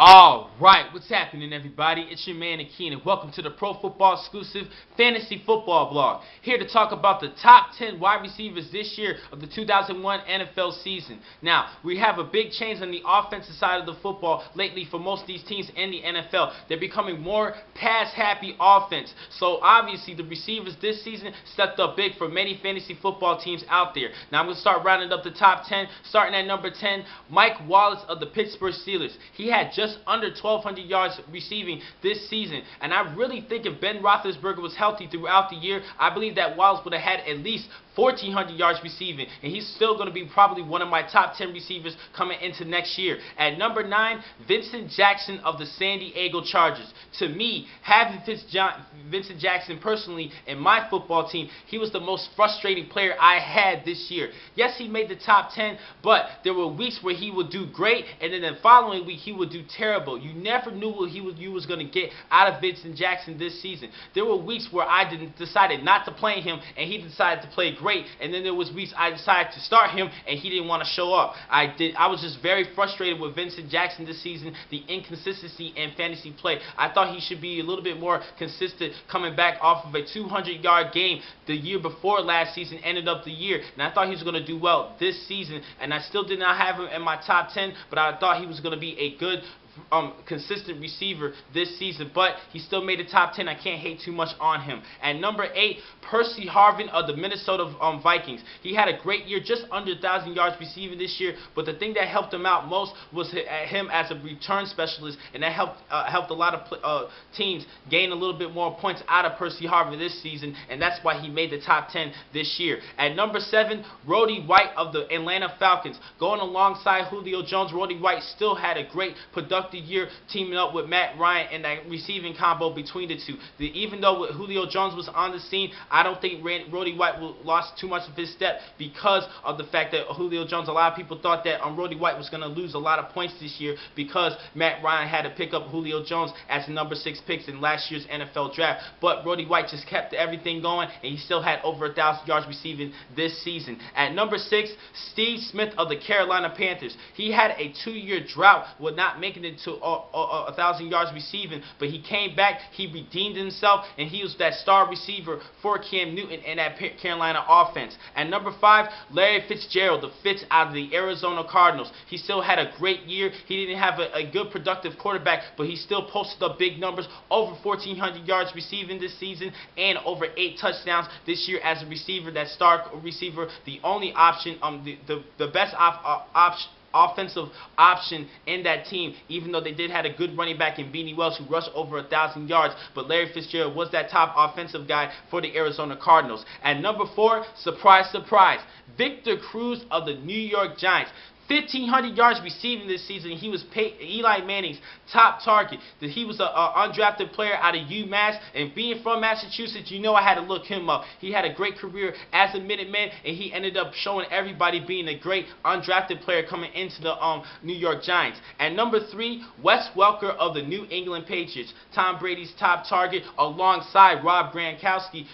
Alright, what's happening everybody? It's your man Akeen and welcome to the Pro Football Exclusive Fantasy Football Blog. Here to talk about the top 10 wide receivers this year of the 2001 NFL season. Now, we have a big change on the offensive side of the football lately for most of these teams in the NFL. They're becoming more pass-happy offense. So obviously the receivers this season stepped up big for many fantasy football teams out there. Now I'm going to start rounding up the top 10. Starting at number 10, Mike Wallace of the Pittsburgh Steelers. He had just under 1,200 yards receiving this season. And I really think if Ben Roethlisberger was healthy throughout the year, I believe that Wallace would have had at least 1,400 yards receiving. And he's still going to be probably one of my top 10 receivers coming into next year. At number 9, Vincent Jackson of the San Diego Chargers. To me, having Vincent Jackson personally in my football team, he was the most frustrating player I had this year. Yes, he made the top 10, but there were weeks where he would do great, and then the following week he would do terrible. You never knew what you was going to get out of Vincent Jackson this season. There were weeks where I decided not to play him, and he decided to play great, and then there was weeks I decided to start him, and he didn't want to show up. I was just very frustrated with Vincent Jackson this season, the inconsistency in fantasy play. I thought he should be a little bit more consistent coming back off of a 200-yard game the year before last season, ended up the year, and I thought he was going to do well this season, and I still did not have him in my top 10, but I thought he was going to be a good consistent receiver this season, but he still made the top 10. I can't hate too much on him. At number 8, Percy Harvin of the Minnesota Vikings. He had a great year, just under 1,000 yards receiving this year, but the thing that helped him out most was him as a return specialist, and that helped a lot of teams gain a little bit more points out of Percy Harvin this season, and that's why he made the top 10 this year. At number 7, Roddy White of the Atlanta Falcons. Going alongside Julio Jones, Roddy White still had a great productive year teaming up with Matt Ryan and that receiving combo between the two. Even though Julio Jones was on the scene, I don't think Roddy White lost too much of his step because of the fact that Julio Jones, a lot of people thought that Roddy White was going to lose a lot of points this year because Matt Ryan had to pick up Julio Jones as the number 6 picks in last year's NFL draft. But Roddy White just kept everything going, and he still had over 1,000 yards receiving this season. At number 6, Steve Smith of the Carolina Panthers. He had a 2-year drought with not making it to 1,000 yards receiving, but he came back, he redeemed himself, and he was that star receiver for Cam Newton in that Carolina offense. At number 5, Larry Fitzgerald, the Fitz out of the Arizona Cardinals. He still had a great year. He didn't have a good productive quarterback, but he still posted up big numbers, over 1,400 yards receiving this season and over 8 touchdowns this year as a receiver, that star receiver, the only option, the best offensive option in that team, even though they did have a good running back in Beanie Wells who rushed over 1,000 yards, but Larry Fitzgerald was that top offensive guy for the Arizona Cardinals. At number 4, surprise, surprise, Victor Cruz of the New York Giants. 1,500 yards receiving this season. He was Eli Manning's top target. He was an undrafted player out of UMass, and being from Massachusetts, you know I had to look him up. He had a great career as a Minuteman, and he ended up showing everybody being a great undrafted player coming into the New York Giants. At number 3, Wes Welker of the New England Patriots, Tom Brady's top target alongside Rob Gronkowski.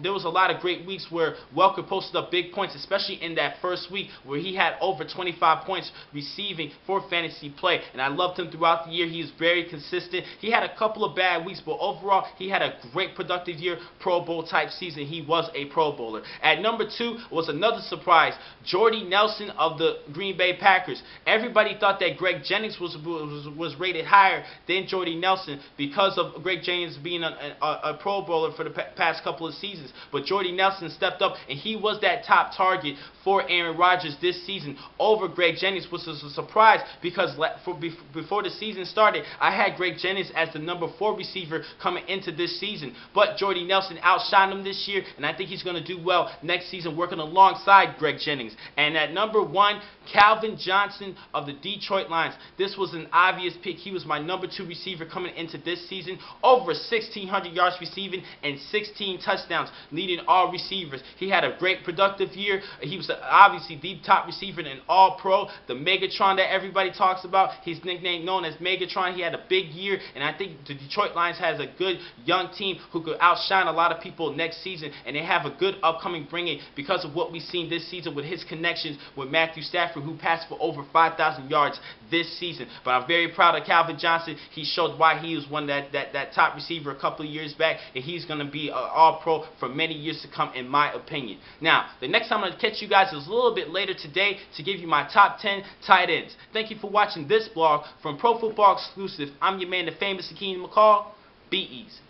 There was a lot of great weeks where Welker posted up big points, especially in that first week where he had over 25 points receiving for fantasy play, and I loved him throughout the year. He was very consistent. He had a couple of bad weeks, but overall he had a great productive year, Pro Bowl type season. He was a Pro Bowler. At number 2 was another surprise, Jordy Nelson of the Green Bay Packers. Everybody thought that Greg Jennings was rated higher than Jordy Nelson because of Greg Jennings being a Pro Bowler for the past couple of seasons, but Jordy Nelson stepped up, and he was that top target for Aaron Rodgers this season over Greg Jennings, which was a surprise because before the season started, I had Greg Jennings as the number 4 receiver coming into this season. But Jordy Nelson outshined him this year, and I think he's going to do well next season working alongside Greg Jennings. And at number 1, Calvin Johnson of the Detroit Lions. This was an obvious pick. He was my number 2 receiver coming into this season. Over 1,600 yards receiving and 16 touchdowns, leading all receivers. He had a great productive year. He was obviously the top receiver in All-Pro, the Megatron that everybody talks about. His nickname known as Megatron. He had a big year, and I think the Detroit Lions has a good young team who could outshine a lot of people next season, and they have a good upcoming bringing because of what we've seen this season with his connections with Matthew Stafford, who passed for over 5,000 yards this season. But I'm very proud of Calvin Johnson. He showed why he was one that top receiver a couple of years back, and he's going to be an all-pro for many years to come, in my opinion. Now, the next time I'm going to catch you guys is a little bit later today to give you my top 10 tight ends. Thank you for watching this blog from Pro Football Exclusive. I'm your man, the famous Akeem McCall. Be easy.